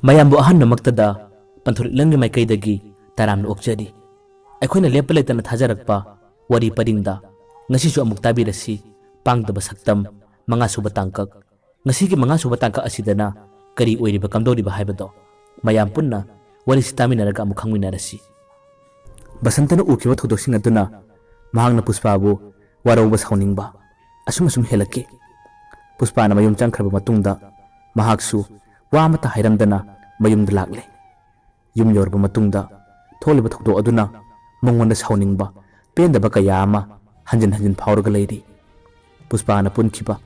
mayambu ahan namaktada panthuri langni mai kaidagi taram okjari akhona lepa letana thajarakpa wari paringda ngasi su amuk tabirasi Pangdaba Saktam 5 suba tangkak ngasi ki 5 suba tangkak asidana kari oiriba kamdoriba haibado mayam punna wari sitaminaraga amuk khangminarasi basantana ukiba thodoksing aduna mahangna Puspabu warauba sauningba asum helaki Puspana mayum changkhraba matungda mahaksu wa amata hairamdana mayumda lakle yum yorba matungda tholiba thokdo aduna mongonda sauningba pendaba kaya ama hanjin phawrga leiri Puspana punkiba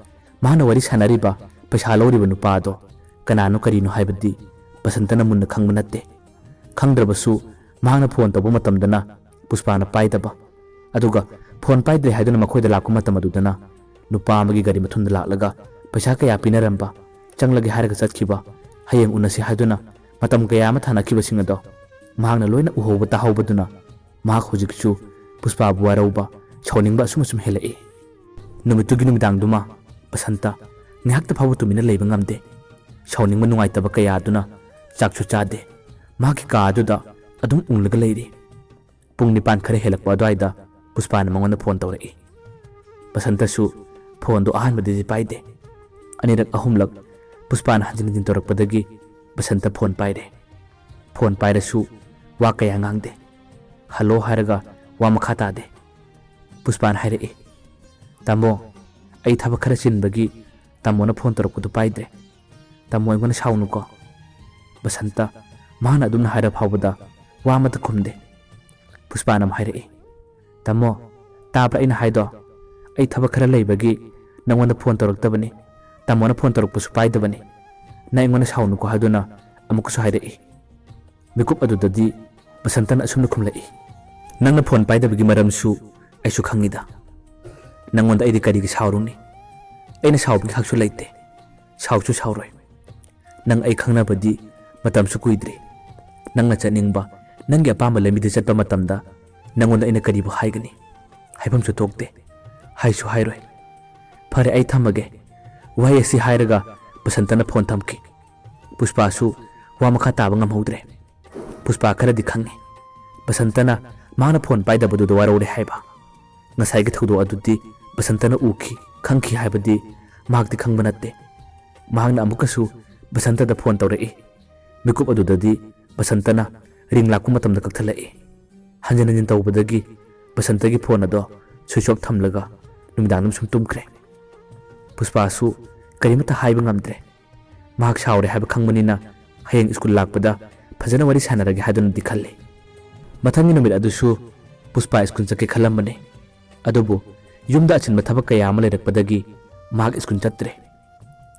mahana wari sanariba paisa loriba nupado kanano karino haibadi basantana munna khangba natte khangdrabasu mahana phone toba matamdana Puspana paidaba aduga phone paidre haiduna makhoida lakku matamadudana nupa amagi gari mathunda laklaga paisa kaya pinaramba changlagi haraga chatkiba hayeng unasi haiduna matam kaya ama thanakiba singado mahangna loina uhoba tahawbaduna mahak hojikchu Puspabu warauba chawningba sum helai numitugi numidangduma basanta ngihakta phawu tumina leiba ngamde chawningma nungaitaba kaya aduna chakchu chade mahaki ka aduda adum unglaga leiri pung nipan khare helakwa adwaida Puspana mangona phone tawrai basanta su phone do ahan badi paide anirak ahumlak Puspana hanjin torakpadagi basanta phone paire phone paire su wa kaya ngangde hello haraga wa makha tade Puspana haire tamo ai thaba khara chinbagi tamona phone torakpudu paide tamo aigona saunuko basanta mahana adumna haira phawbada wa mata khumde Puspana haire tamo tabra ina haido ai thaba khara leibagi nangona phone toraktabani tamona phone torakpusu paidabani na aigona saunuko haduna amukusu haire mikup adudadi basantana asumna khumlai nangna phone paidabagi maramsu aisu khangida nangonda aidi karigi sauruni aina saubgi haksu leite sauchu sauroi nang ai khangnabadi matamsu kuidri nangna chaningba nangi apamba lemide chatpa matamda nangonda aina karibu haigani haibamsu tokte haisu hairoi phare ai thamage wai asi hairaga basantana phone thamki Puspa su wa makha taba ngamhodre Puspa kharadi khangi basantana mahana phone paidabadu do warore haiba ngasai gi thodo adudi basantana uki khangki haibadi mahakti khangba natte mahangna amukasu basanta da phone tawrai mikup adudadi basantana ring lakku matamda kakthalai hanjin tawbadagi basantagi phone ado switch off thamlaga numidangam sum tumkre Puspa su karimata haiba ngamdre mahak saure haiba khangmanina hayeng school lakpada phajana wari sanaragi hadun dikhalle mathami numit adusu Puspa school chake khalambane adubu yumda achinba thaba kaya ama leirakpadagi mahak school chatre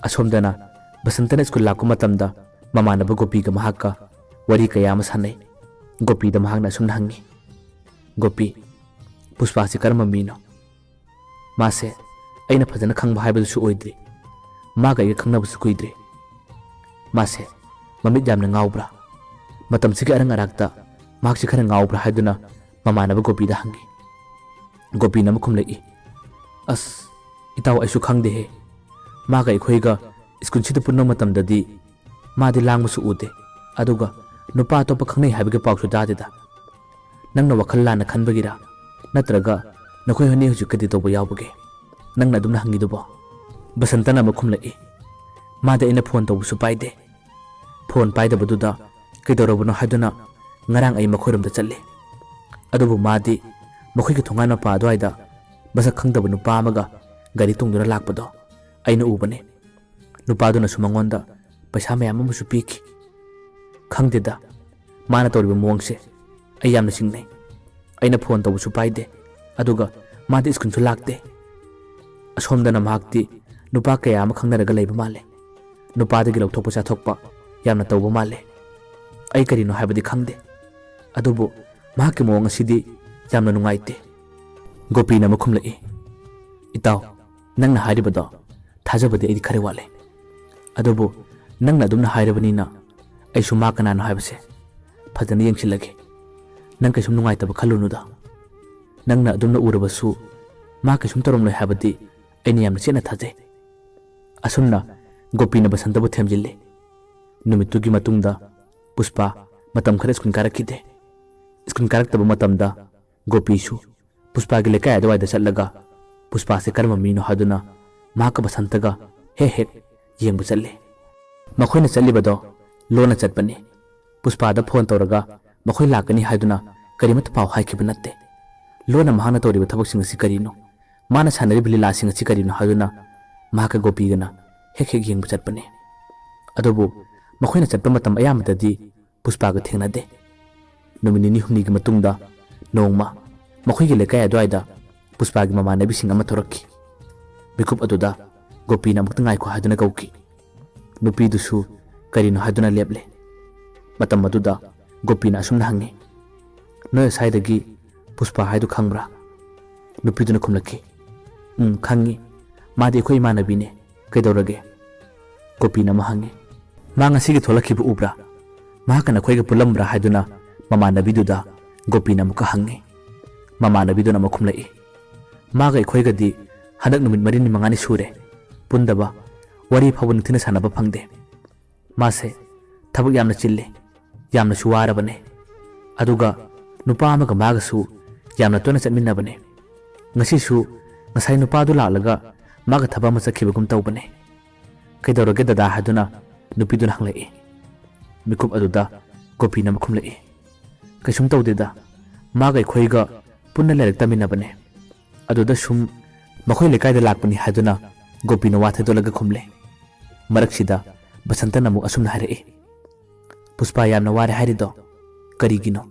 asomdana basantana school lakku matamda mamanaba Gopi ga mahakka wari kaya ama sanai Gopi da mahakna sumna hangi Gopi Puspa si karma mino mase aina phajana khangba haibadusu oidri maga ye khangnabusu kuidri mase mamit jamna ngaubra matam sigi arang arakta mahak si khara ngaubra haiduna mamanaba Gopi da hangi Gopi na makhum lai as itaw aisu khangde he maga ikhoiga school chita punna matam dadi madi langmusu ude aduga nupa topa khangnei habiga pawsu dadida nangna wakhal lana khanbagira natraga nakhoi honi huju kadi toba yawbage nangna dumna hangidubo basantana makhum lai mada ina phone tawbusu paide phone paida baduda kaidorobuno haduna ngarang ai makhoiramda challe adubu madi makhoi thongana pa adwaida basa khangdaba nupa amaga gari tungduna lakpado aina ubane nupaduna sumangonda paisa mayam amusu piki khangdeda mana toriba muangse ai yamna singnai aina phone tawbusu paide aduga madi school su lakte asomdana mahakti nupa kaya ama khangnaraga leiba male nupadagi lawthokpa chathokpa yamna tawba male ai karino haibadi khangde adubu mahakki muang asidi yamna nungaite Gopi na makhum lai itaw nangna hairibado thajabadi ai khare wale adubu nangna adumna hairabani na aisu ma kana no haibase phajana yengsilage nang kaisum nungaitaba khalunuda nangna adumna urabasu ma kaisum tarom loi habadi aini yamna chena thajai asumna Gopi na basantaba themjille Numittugi matungda Puspa matam khara skun karakide. Skun karakta matamda Gopi su Puspa gi lekai adwai da challaga Puspa se karma mino haduna maka basantaga he yengbu challe. Makhoi na challi bado lona chatpani. Puspa da phone tawraga makhoi lakani haiduna karimat pau haikhiba natte. Lona mahana tawriba thabak si karino mana sanari bilila sing si karino haduna maka Gopi gana he yengbu chatpani. Adobu makhoi na chatpa matam ayamadadi Puspa ga thengnade. Numinini humni gi matungda nongma makhoi gi lekai adwaida Puspa gi mamanabi sing ama thorakki. Bikup aduda Gopi na mukta ngai ko haduna kauki. Nupi dusu karino haduna leble. Matam aduda Gopi na asumna hangi. Noy saidagi Puspa haidu khangbra. Nupi duna khumlaki. Khangi. Madi khoi manabi ne kaidorage. Gopi na mahangi. Ma ngasi gi tholaki bu ubra. Ma kana khoi ga pulambra haiduna mamanabi duda Gopi na muka hangi. Mamanabi duna makhumlai. Ma ga khoi ga di hadak numit marini mangani sure. Pundaba wari phawun thina sanaba phangde. Mase thabuk yamna chille. Yamna suwara bane. Aduga nupa amaga maga su yamna tona chatminna bane. Ngasi su ngasai nupa du laalaga maga thaba ma chakhibagum tawbane. Kaidorage dada haduna nupi duna hanglai. Mikup aduda Gopi na makhumlai. Kaisum tawdeda maga khoiga punna lerek tamina bane. Aduda sum makhoi lekai da lakpani haduna Gopi na wathe dolaga khumle. Maraksida basanta namu asumna hare. Puspa yamna ware harido karigino.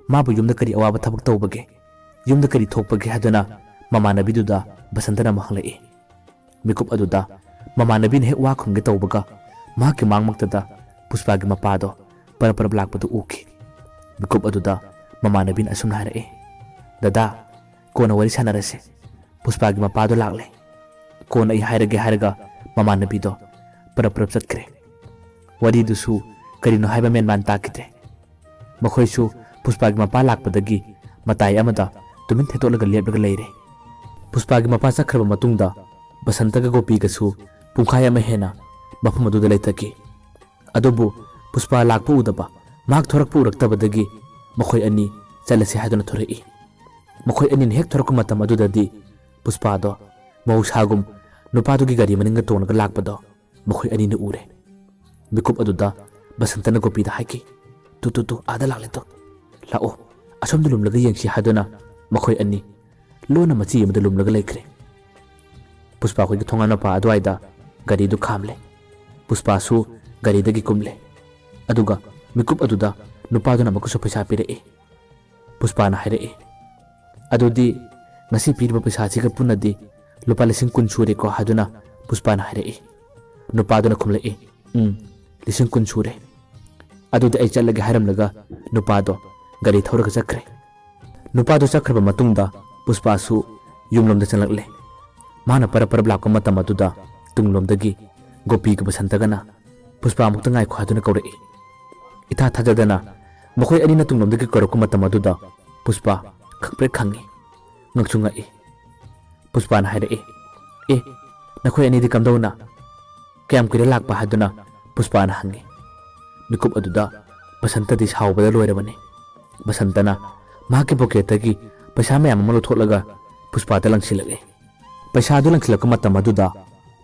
Mabu yumda kari awaba thabak tawbage. Yumda kari thokpage haduna mamanabi duda basanta namu hanglai. Mikup aduda mamanabi ne hek wa khumge tawbaga mahaki mangmaktada Puspa gi mapado para lakpadu uki. Mikup aduda mamanabi asumna hare. Dada kona wari sanarase. Puspa gi mapado lakle. Kona I hairaga mamanabi do para chatkre. Wadi dusu karino haiba men man takite. Makhoi su Puspa gi mapa lakpadagi matai amada tumin thetolaga leplaga leire. Puspa gi mapa chakraba matungda basantaga Gopi ga su pungkhai ama hena mafum aduda leitaki. Adobu Puspa lakpa udaba mak thorakpa uraktabadagi makhoi ani chalase haduna thorai. Makhoi ani hek thorakku matam adudadi Puspa do mausagum nupadu gi gari maninga tonaga lakpado makhoi ani na ure. Bikup aduda basantana Gopi da haiki. Tu ada lakle to. Lao asom dulum laga yengsi haduna makhoi ani lona machi amada lum laga laikre. Puspa khoi gi thongana pa adwaida gari du khamle. Puspa su gari dagi kumle. Aduga mikup aduda nupadu na makuso paisa pire. Puspa na haire. Adudi ngasi pirba paisa chiga punadi lupa lising kun sure ko haduna Puspa na haire. Nupadu na kumle. Lising kun sure. Adudi ay chalaga haram laga nupado gari thauraga chakre. Nupado chakraba matungda Puspa su yumlomda chanlakle. Mana para lakko matam aduda tunglomdagi Gopi ga basantagana Puspa mukta ngai ko haduna kaurei. Ita thajadana makhoi ani na tunglomdagi korokku matam aduda Puspa khakpre khangi ngakchunga Puspa na haire. Nakhoi ani di kamdawna kayam kire lakpa haduna Puspa na hangi. Mikup aduda basanta di saubada loirabane. Basantana mahaki poketagi paisa mayam ama lotholaga Puspa da langsilage. Paisa adu langsilakka matam aduda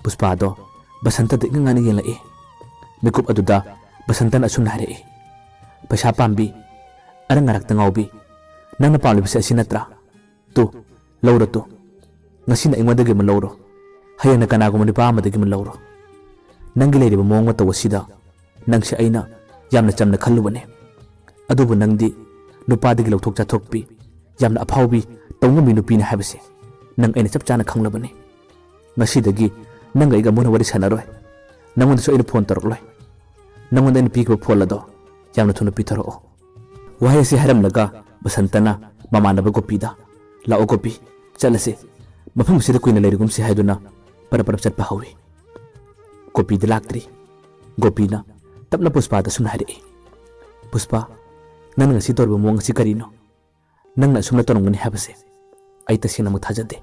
Puspa do basanta da ingangani yelai. Mikup aduda basantana asumna haire. Paisa pambi arang ngarakta ngaubi nangna pamlibise asi natra. Tu lauro tu ngasina ingwadagi man lauro. Hayana kanaguma nipa amadagi man lauro. Nangi leiriba mawong mata wasida nangsi aina yamna chamna khallubane. Adubu nangdi nupadagi lauthok chathokpi yamna aphaubi tawngami nupina habase nang aina chap chana khanglabane. Ngasidagi nang aiga muna wari sanaroi. Nangonda so aina phone torokloi. Nangonda aina pikba phone lado yamna thuna pitaro. Wahai si haram laga basantana mamanaba Gopida. Lao Gopi chalase mafam sida kuina leirigum si haiduna para chatpa hawi. Gopi da laktri. Gopi na tapna Puspa da sumna haire. Puspa nang ngasi torba mo ngasi karino. Nang na sumna torong ngani habase. Ay tasina mo thajade.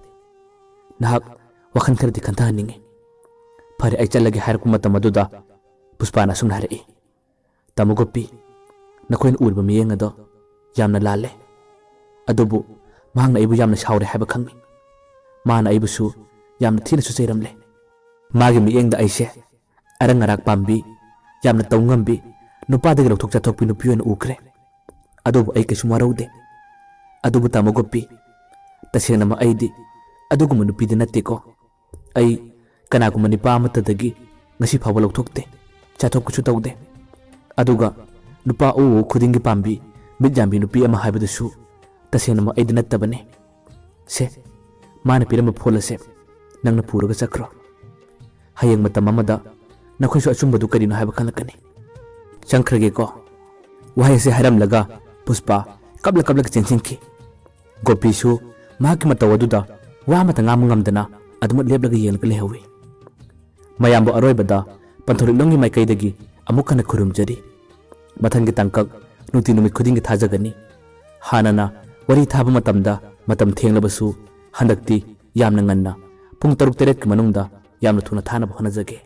Nahak wakhan kardi kanta haningi. Pare ay chalagi hair kumata maduda Puspa na sumna haire. Tamogopi, nakoin urba miyeng ado, yamna lale. Adobo, mahang na ibu yamna shaure haba khangi. Mana ibu su, yamna thina su seiramle. Magi miyeng da aise, arang arak pambi, yamna taungambi, nupadagi lautok chathokpi nupiyo na ukre. Adobo ay kaisum waraude. Adobo Tamogopi, taseng nama aidi, adogo manupidi natte ko. Ay, kanaguma ni pa amatadagi, ngasi fawa lautokte, chathok kusu taude. Aduga, nupa oo khudingi pambi, midjambi nupi ama haibadasu, taseng nama aidi nattabane. Se, mana pirama phola se, nang napuraga sakro. Hayang matam amada, nakoy su achumbadu karino haiba khanakani. Sangkrage ko, wahay se haram laga, Puspa, kabla chensinki. Gopi su, mahaki matawaduda, wa mata ngamdana, adumut leblaga yelga lehawi. Mayambo aroybada, panthoritlongi maikaidagi, amukana khurumjari. Mathangi tangkak, nuti numit khudingi thajagani. Hanana, wari thaba matam thenglabsu, handakti, yamna nganna, pung 6-7 ki manungda, yamna thuna thanaba honajage.